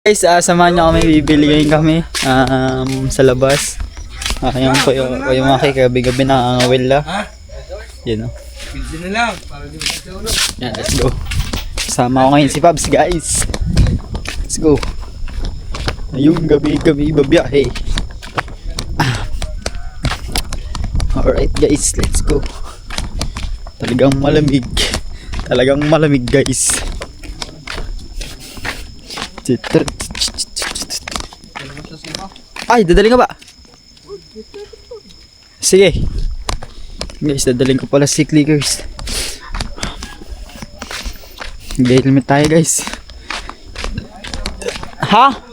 Guys, samahan nyo kami, bibili ngayon kami sa labas. Yung kuya Maki, gabi-gabi nakangawil la. Yan o. Bilhin na lang, para di magkatulog. Yan, let's go. Kasama ko ngayon si Pabs, guys. Let's go. Ayun, gabi-gabi babiyahe. Alright guys, let's go. Talagang malamig. Talagang malamig guys. Ay, dadaling ka ba? Sige. Guys, dadaling ko pala si clickers. Mag-helmet tayo guys. Ha?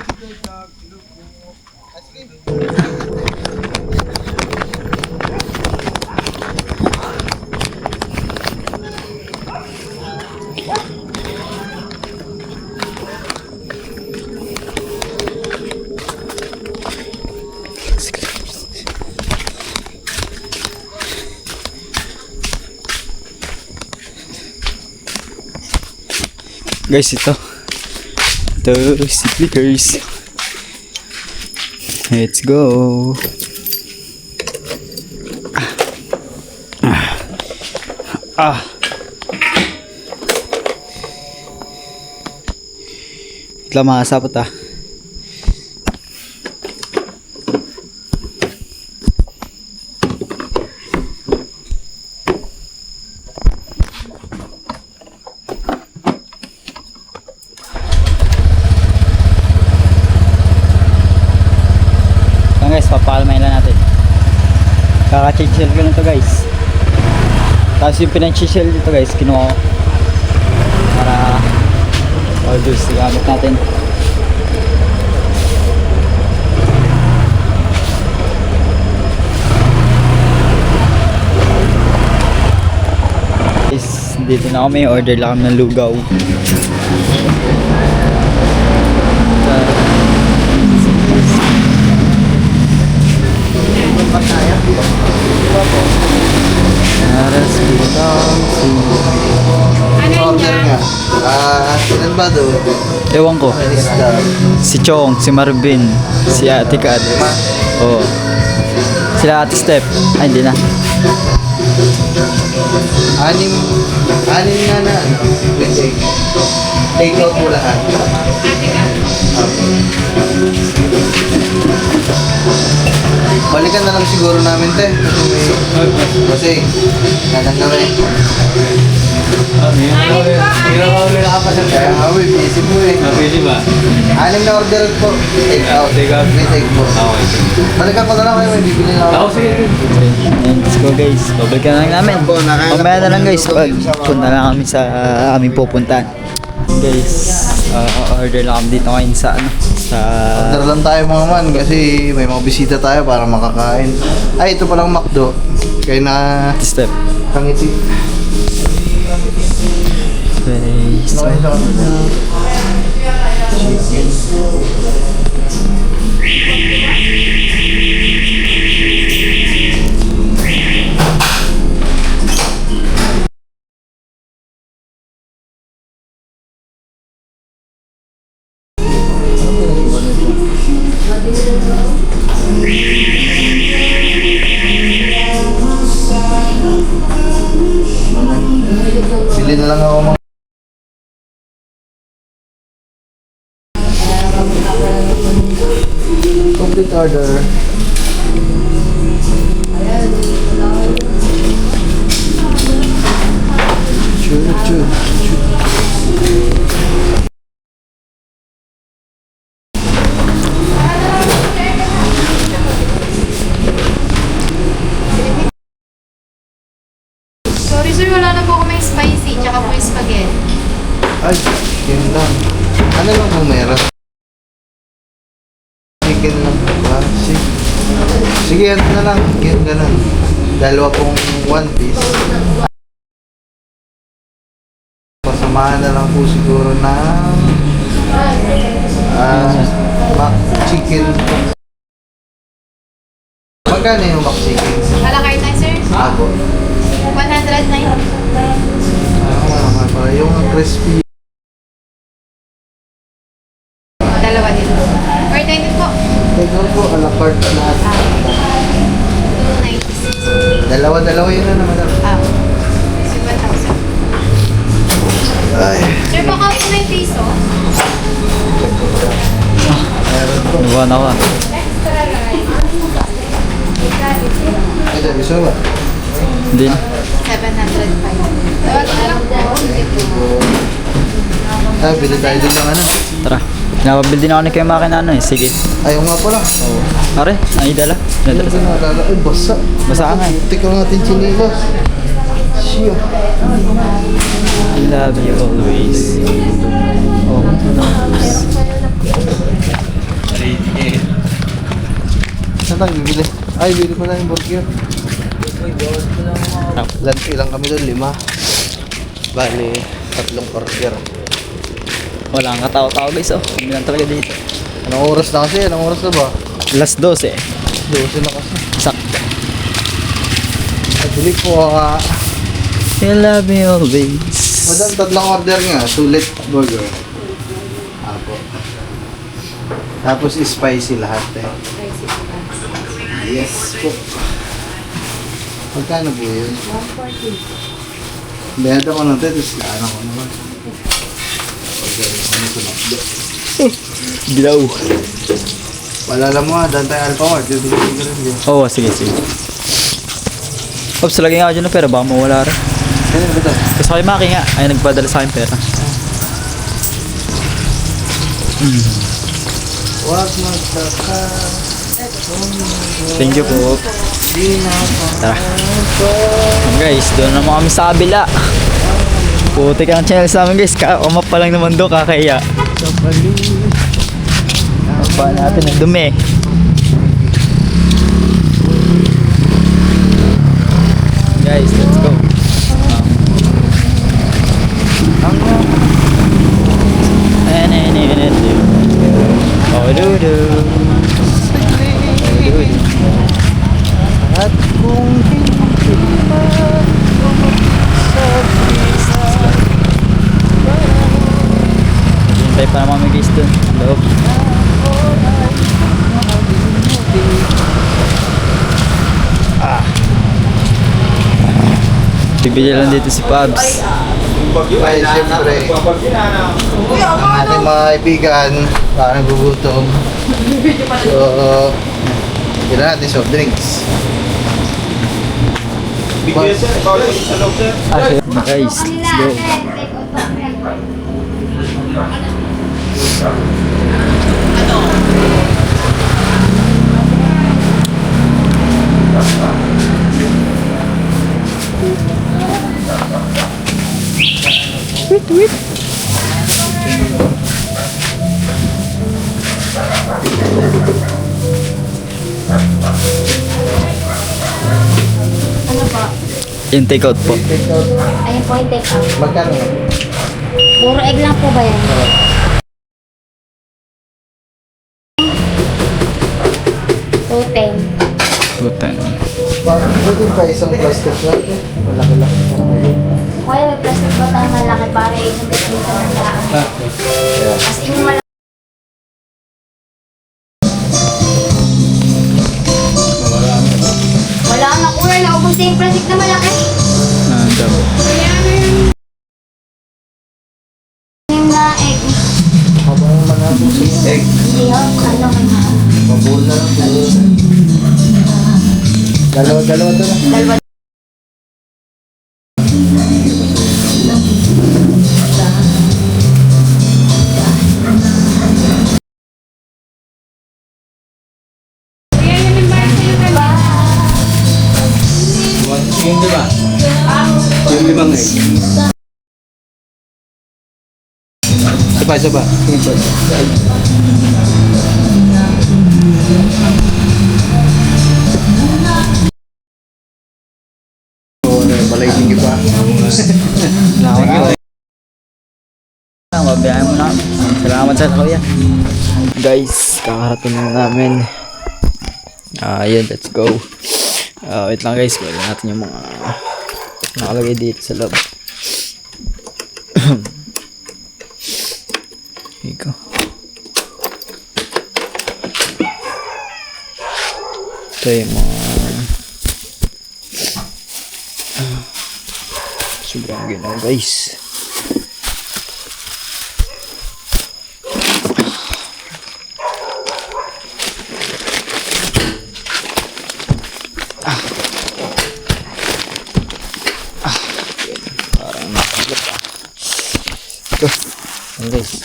Guys, ito si clickers. Let's go. Ito mga sapot guys, papalmay lang natin. Kaka-chichel ko lang to guys. Tapos yung pinag-chichel dito guys, kinuha ko para all-juice gamit natin. Guys, dito na kami, order lang kami ng lugaw. Aras bitang Order nga. Ilan ba doon? ewan ko. Si Chong, si Marvin, si Ate Kat. Oo. Sila Ate Step. Ay, hindi na. Anim nga na. Take out mo lahat. Balikan na lang siguro namin, te. Kasi nanang kami. Kaya hawi, busy po eh. Busy ba? Anim na order po. Take out. May take po. Balikan ko na lang kayo, may bibili na ako. Sige. Let's go guys. Babalikan na lang namin. Mamaya na lang guys. Pag punta na kami sa aming pupuntahan. Guys, order lang kami dito ngayon sa Order lang tayo mga man kasi may mga bisita tayo para makakain. Ay, ito palang McDo. Kaya na Step. kangiti. Guys. Bili na lang ako mga complete order. Choo. Sorry sir, wala na po kami spicy, tsaka po yung spaghetti. Ay, yun lang. Ano lang po meron? Chicken lang po ba? Sige, ano na lang. Yan, ganun. Dalawa pong one piece. Pasamahan na lang po siguro ng chicken. Magkano yung mac chicken? Alakay tayo sir? Ako. 190. Yung crispy. Dalawa card lahat. 296. Dalawa-dalawa yun na naman. So, 1,000. Ay. Sir, baka po na yung piso? Meron po. Iwan ako ah. Extra lang. Ay, sabi so ba? Hindi na. 705. Tawag na lang po. Ay, bili tayo dun ng ano. Tara. Napabil din ako ni Kuya Maki na ano eh. Sige. Ayaw nga pala. Oo. Pare, ay dala. Nadala Hindi sa... ko naalala. Ay, basa. Basa ka nga eh. Tika natin chinilas. Siya. I love you always. Oh. Saan tayo bibili? Ay, bili ko na yung burger. Ilang kami doon? 5. Bali, 3 burger. Wala kang katao-tao guys oh. Kami lang talaga dito. Anong oras na kasi? Anong oras na ba? Last 12 eh. 12 na kasi. Sakto. Ay, bili ko I love you always. Madam, 3 order nga. Sulit burger. Apo. Tapos spicy lahat eh. Yes po. Magkano po yun? 140. Bayad ako natin, tapos laan ako naman. Order ako na sunod. Gilaw. Palala mo ha, daan tayo Alphamart. Bibili ko rin yun. Oo, sige, sige. Ops, lagay nga ako dyan ng pera. Baka mawala rin. Kaya ba ito? Kasi kay Maki nga, ay nagpadala sa akin pera. Huwag magkaka. Thank you po. Di na Tara. Guys, doon naman kami sa kabila. Putik ang channel sa amin guys. Kakamap pa lang naman doon, kakaya. Pa natin ang dumi. Guys, let's go. Oh, do-do. At kung hindi pa Hintay pa naman may guys doon. Loob. Bibili lang dito si Pabs. ay siyempre ang ating mga kaibigan parang nagugutom. So, kailangan natin soft drinks. Guys, let's go. Ano po? Yung take out po. Ayun po yung take out. Magkano? Puro egg lang po ba yan? Butan. Bakit pa isang plastic lang? Malaki-laki pa ngayon. Kaya may plastic ba tayo malaki para isang dito ng daan? As in malaki. Wala na kuya, naubos na yung plastic na malaki. Daw. Yung na egg. Habang manapos yung egg, Hindi ho, ano man ha? mabuhol na lang. Dalawa-dalawa ito na. Dalawa. Yung lima. Yung 5 egg. Isa pa. Balay tinggi pa. Mabiyahin mo na. Salamat sa kuya. Guys, kakarating na namin. Yun, let's go. Wait lang guys, kunin natin yung mga nakalagay dito sa loob. Here you go. Ito yung mga sobrang ginaw guys. Parang nakagat ito. Ayan guys.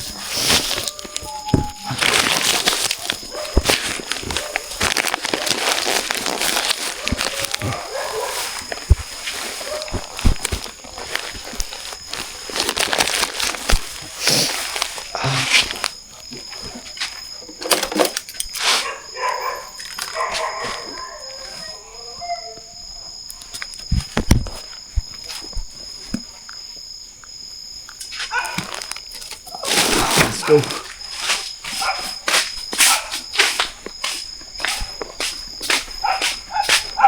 Let's go.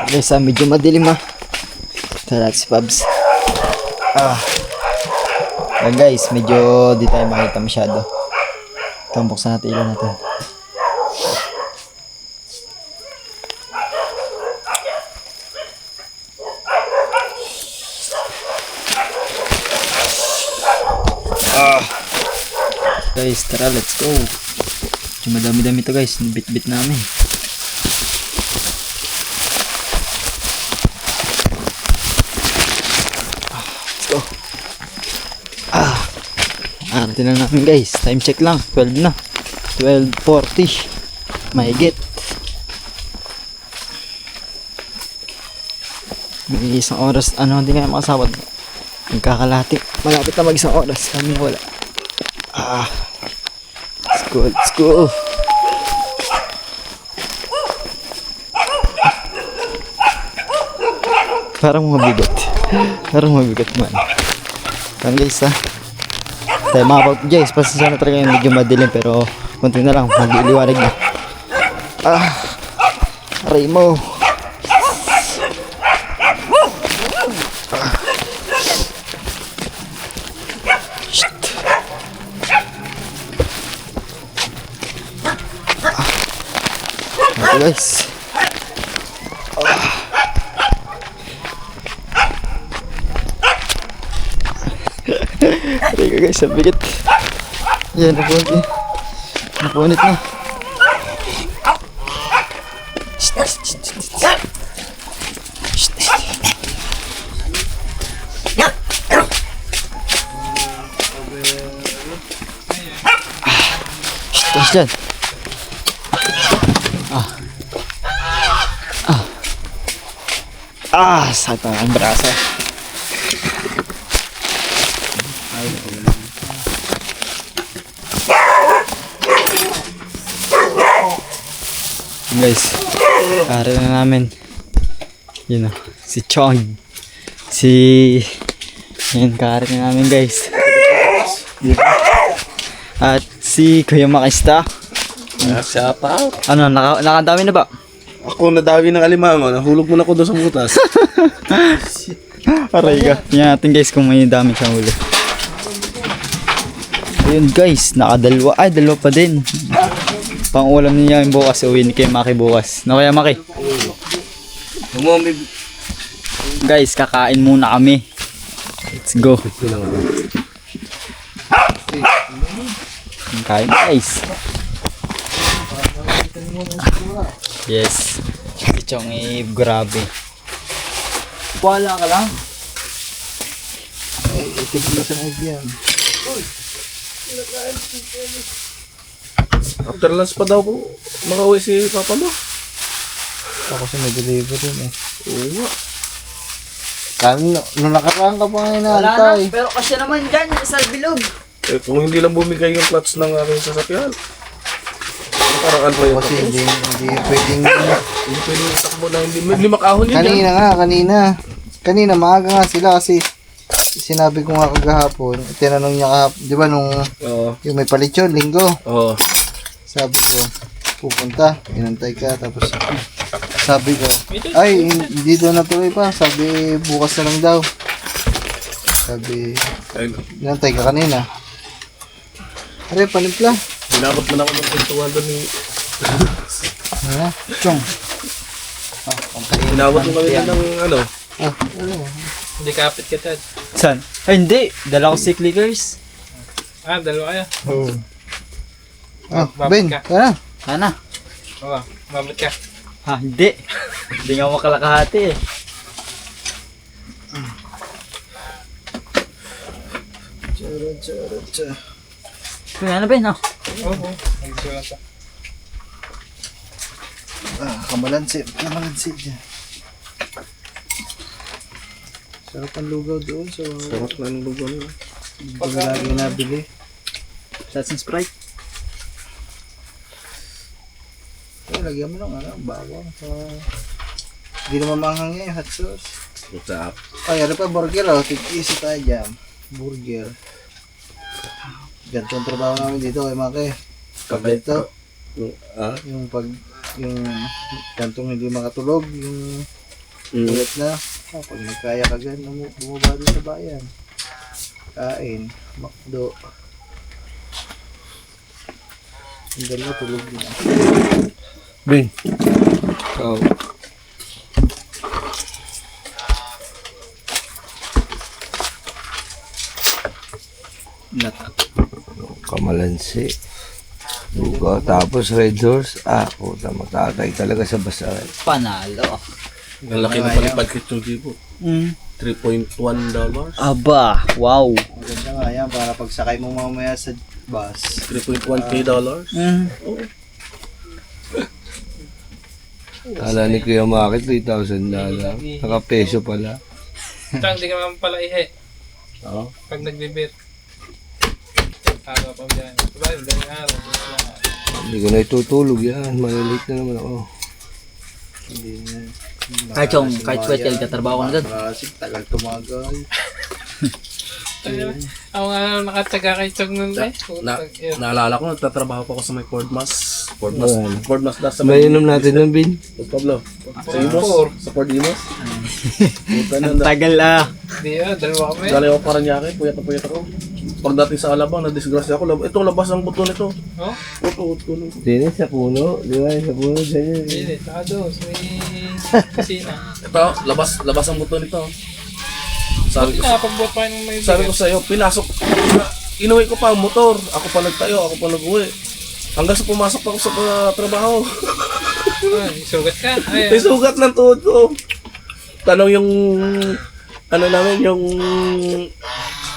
Guys, medyo madilim Ito natin si Pabs. Ayan guys, medyo di tayo makita masyado. Ito, buksan natin ilaw natin. Guys, tara, let's go. Medyo madami-dami to guys, bit-bit namin. Let's go. Arating na namin guys, time check lang, 12 na. 12:40. Mahigit. May isang oras, hindi nga makasabot. Magkakalati. Malapit na mag-isang oras, kami wala. Let's go, let's go. Parang mabigat. Parang mabigat man. Kan guys tayo mga guys, pasensya na talaga yung medyo madilim pero konti na lang, mag-iliwanag na. Aray mo. Guys. Teka guys, ang bigat. Yan, napunit. Napunit na. Tapos dyan. Sakit na ang braso. Guys, kare na namin. Yun si Chong. Yan, kare na namin guys. At si Kuya Makista. Shout out. Nakadami na ba? Ako nadawi ng alimango, nahulog mo na ako doon sa butas. Aray ka. Tingnan natin guys kung may dami siyang huli. Ayun guys, nakadalawa. Ay, dalawa pa din. Pang-ulam niya yung bukas. Uwi ni kay Maki bukas. No, kaya Maki? Guys, kakain muna kami. Let's go. Kain guys. Yes. Si Chong grabe. Wala ka lang. Itigil sa nagyan. After lunch pa daw po, makauwi si Papa mo. Ako sa may delivery eh. Oo. Nung nakaraan ka pa ngayon Wala na. naantay. Pero kasi naman dyan, sa bilog. Eh, kung hindi lang bumigay yung clutch ng aking sasakyan. Nakaraan pa yun. Kasi hindi pwedeng... Hindi pwedeng takbo na hindi makahon yun Kanina. Kanina maaga nga sila kasi sinabi ko nga kagahapon. Tinanong niya kahapon, di ba nung yung may palit yun, linggo. Oo. Sabi ko, pupunta, inantay ka. Tapos sabi ko, ay hindi daw natuloy pa. Sabi bukas na lang daw. Sabi, inantay ka kanina. Aray, panimpla. Binabot mo na ako ng pintuan doon ni... Chong. Pampainit Tinawag mo ng kami tiyan. ng ano. Hindi kapit ka, Chad. Saan? Ay, hindi. Dala ko si Clickers. Dalawa kayo. Oo. Ah, Babad Ben, ka. kaya na. Sana. Oo, mabot ka. Ha, hindi. Hindi nga makalakahati eh. Kaya na ba yun, oh? Oo, nagsulat ka. Kamalansi dyan. Sarap ang lugaw doon, so Sarap na ng lugaw nila. hindi ko lagi nabili. Shots and Sprite. Lagyan mo lang, bawang. Hindi naman manghang yan, hot sauce. What's up? Ay, ano pa, burger, oh. Tig-isa tayo dyan. Burger. Ganito ang trabaho namin dito kay Maki. Pag ito, yung gantong hindi makatulog, yung ulit na. Pag nagkaya ka gan, bumaba doon sa bayan. Kain, makdo. Yung dalawa tulog na. Ben. Oh. Nata. Kamalansi. Lugaw. Tapos Red Horse. Puta, matatay talaga sa basal. Panalo. Ang laki ng palipad kit yung tipo. $3.1. Aba, wow. Maganda nga yan para pagsakay mo mamaya sa bus. $3.1K. Kala ni Kuya Maki, $3,000. Naka-peso pala. Chang, di ka naman pala ihe. Oo. Pag nagbibit. Araw pa dyan. Diba, yung araw. Hindi ko na itutulog yan. Malilate na naman ako. Hindi na. Kahit yung, kahit sweater, katrabaho ko na doon. Klasik, tagal tumagal. Ako nga nakatsaga kay Chong nun eh. Naalala ko, nagtatrabaho pa ako sa may Ford Mas na sa May inom natin ng bin. Pablo. Sa Imos? Sa Ford Imos? Puta na. Ang tagal ah. Hindi dalawa kami. Galing ako Paranaque, puyat na puyat ako. Pagdating sa Alabang, na-disgrasya ako. Ito, labas ang buto nito. Oh? Buto. Hindi sa puno. Di ba? Sa puno dyan. Hindi, saka doon. Sa may kusina. Ito, labas ang buto nito. Sabi ko, Nakapagbuot pa ng may sabi ko sa'yo, pinasok. Inuwi ko pa ang motor. Ako pa nagtayo, ako pa nag-uwi. Hanggang sa pumasok ako sa trabaho. Sugat ka. Ay, May sugat ng tuhod ko. Tanong yung, ano namin, yung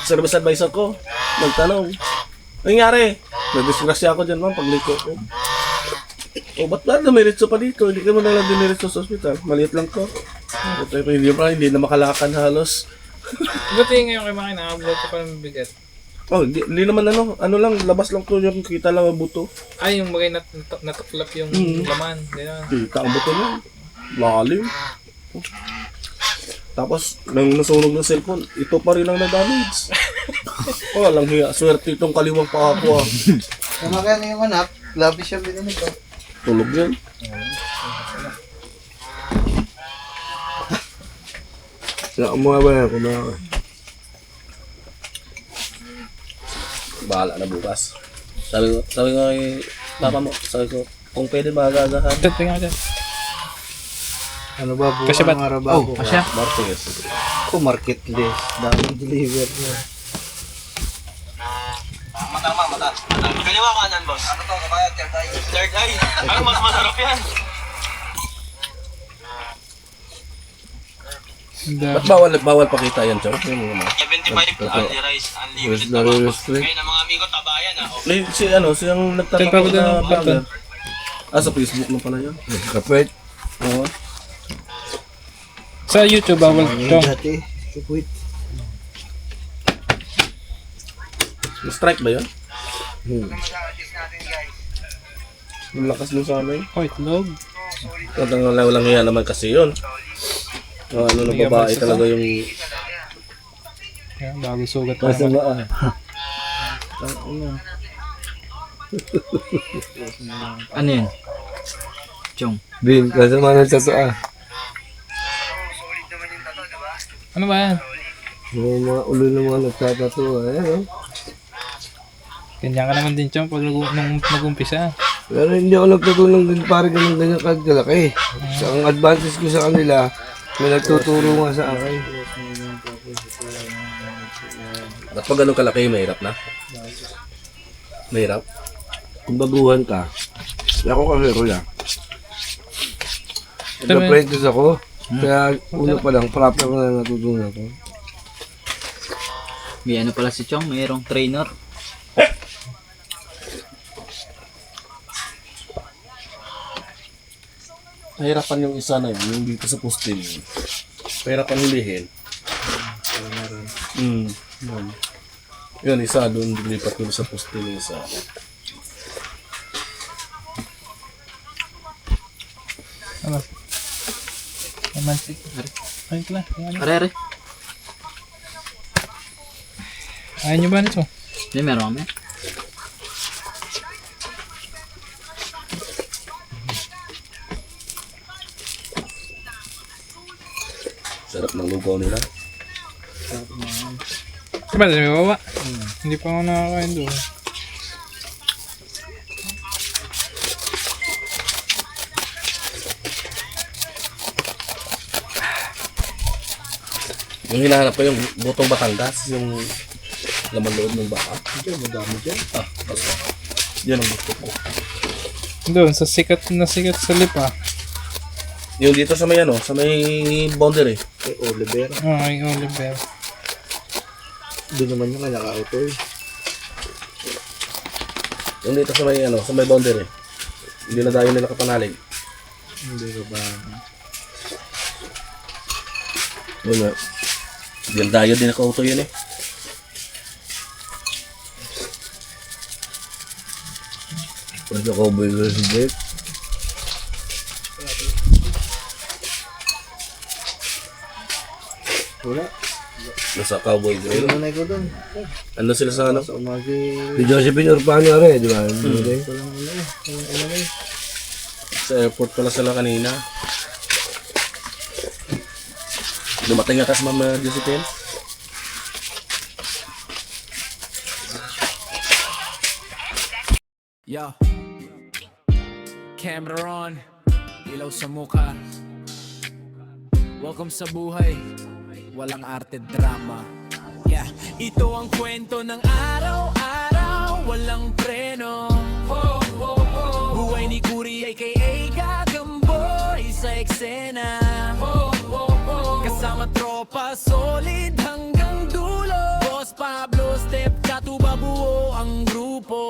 service advisor ko. Nagtanong, ano nangyari? Nagdisgrasya ako dyan, ma'am, pagliko ko. O, ba't ba dumiritso pa dito? Hindi ka mo nalang diniritso sa ospital. Maliit lang to. Hindi na makalakan halos. buti ngayon kay Maki, nakabot ka pa ng bigat. Oh, hindi naman ano lang, labas lang to yung kita lang ang buto. Ay, yung bagay natuklap yung laman. Ganyan. Kita ang buto niya. Lalim. Tapos, nang nasunog ng cellphone, ito pa rin ang na-damage. Oh, lang hiya. Swerte itong kaliwang pa ako ah. Kaya maganda yung anak, labis siya binili ko. Tulog yan. Sa mga ba yan? Kumaka. Bahala na bukas. Sabi ko kay papa mo, sabi ko, kung pwede magagahan. Tingnan ka dyan. Ano ba buwan Kasya ba? ang arabaho? Oh, kasya. Martes. Ako marketless. Daming deliver niya. Kaliwa kanan, boss. Ano to? Kabayat, third eye. Third eye? Ano mas masarap yan? Ba't bawal pakita yan, Chong? 75 only rice, unlimited Mas tabako. restrict. Ngayon ang mga amigo, tabayan ha. Siyang nagtatakot Pagod na na vlogger. Sa Facebook mo pala yan. Kapit. Oo. Sa YouTube, bawal Chong. Dati, kukwit. Strike ba yan? Ang lakas mo sa amin. Oh, itlog. Walang hiya naman kasi yun. Ano na babae talaga yung... Yan, bago sugat pa Masa naman. ba? Ano yun? Chong. Bin, kasama ng totoo. Ano ba yan? Yung mga ulo ng mga nagtatato. Ayan, oh. Ganyan ka naman din Chong pag nung nag-umpisa. Pero hindi ako nagtutulong din pare ganyan kalaki. So, ang advantage ko sa kanila, may nagtuturo nga sa akin. At pag ganun kalaki, mahirap na. Mahirap. Kung baguhan ka, ako kasi kuya. Nag-apprentice ako. Kaya una pa lang, proper na natutunan ko. May ano pala si Chong, mayroong trainer. Mahirapan yung isa na yun, yung dito sa postin. Mahirapan hulihin. Yun. Yun, isa doon dilipat ko sa postin yung isa. Are. Ayaw nyo ba nito? Hindi, meron kami. Sarap ng lugaw nila. Diba, may baba? Hindi pa ako nakakain doon. Yung hinahanap ko yung butong Batangas, yung laman loob ng baka. Diyan, madami dyan. Basta. Yan ang gusto ko. Doon, sa sikat sa Lipa. Yung dito sa may sa may boundary. Oliver. Ay, Oliver. Doon naman yung naka-auto eh. Yung dito sa may boundary. Hindi na dayo nila kapanalig. Hindi ka ba? Wala. Yung dayo din naka-auto yun eh. Pwede cowboy ko si Jake. Wala. Nasa cowboy grill. Ano na ko doon? Ano sila sa Sa umagi. Si Josephine Urbano rin, di ba? Sa airport pala sila kanina. Dumating nga kasi Mama Josephine. Yo, camera on, ilaw sa mukha. Welcome sa buhay, walang arte drama. Yeah, ito ang kwento ng araw-araw, walang preno. Buhay ni Kuri aka Gagamboy sa eksena. Kasama tropa, solid hanggang dulo. Boss Pablo, step katuba, buo ang grupo.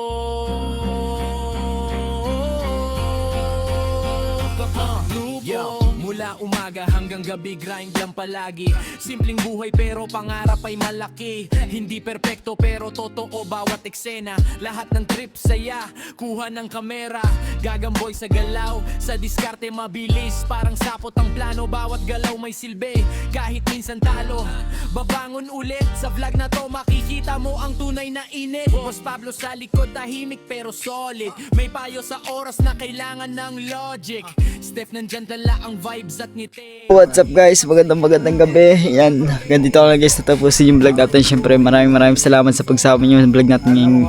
Yo, mula umaga hanggang gabi grind lang palagi. Simpleng buhay pero pangarap ay malaki. Hindi perpekto pero totoo bawat eksena. Lahat ng trip saya, kuha ng kamera. Gagamboy sa galaw, sa diskarte mabilis. Parang sapot ang plano, bawat galaw may silbi. Kahit minsan talo, babangon ulit. Sa vlog na to makikita mo ang tunay na init. Boss Pablo sa likod, tahimik pero solid. May payo sa oras na kailangan ng logic. Steph nandyan tala ang vibes at ngiti. What's up guys? Magandang gabi. Yan, ganito ako lang guys natapusin yung vlog natin. Siyempre maraming salamat sa pagsama nyo sa vlog natin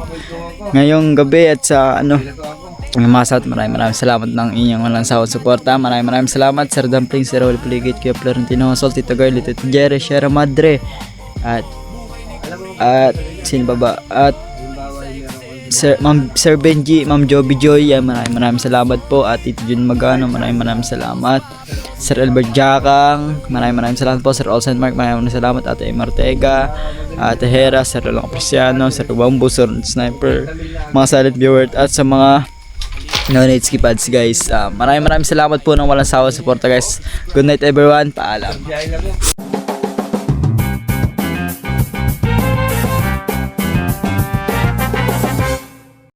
ngayong gabi. At sa masat, maraming salamat ng inyong walang sawang suporta. Maraming salamat Sir Dumpling, Sir Oli Puligit, Kuya Florentino Sol, Tito Girl, Tito Jerry, Sierra Madre, at sino ba? At Sir Benji, Ma'am Joby Joy, yan, maraming salamat po. At Tito Jun Magano, maraming salamat. Sir Albert Jakang, maraming salamat po. Sir Olsen Mark, maraming salamat. Ate Emma Ortega, Ate Hera, Sir Rolong Apreciano, Sir Wambo, Sir Sniper, mga silent viewers, at sa mga no-need skip ads guys. Maraming salamat po ng walang sawang suporta guys. Good night everyone, paalam.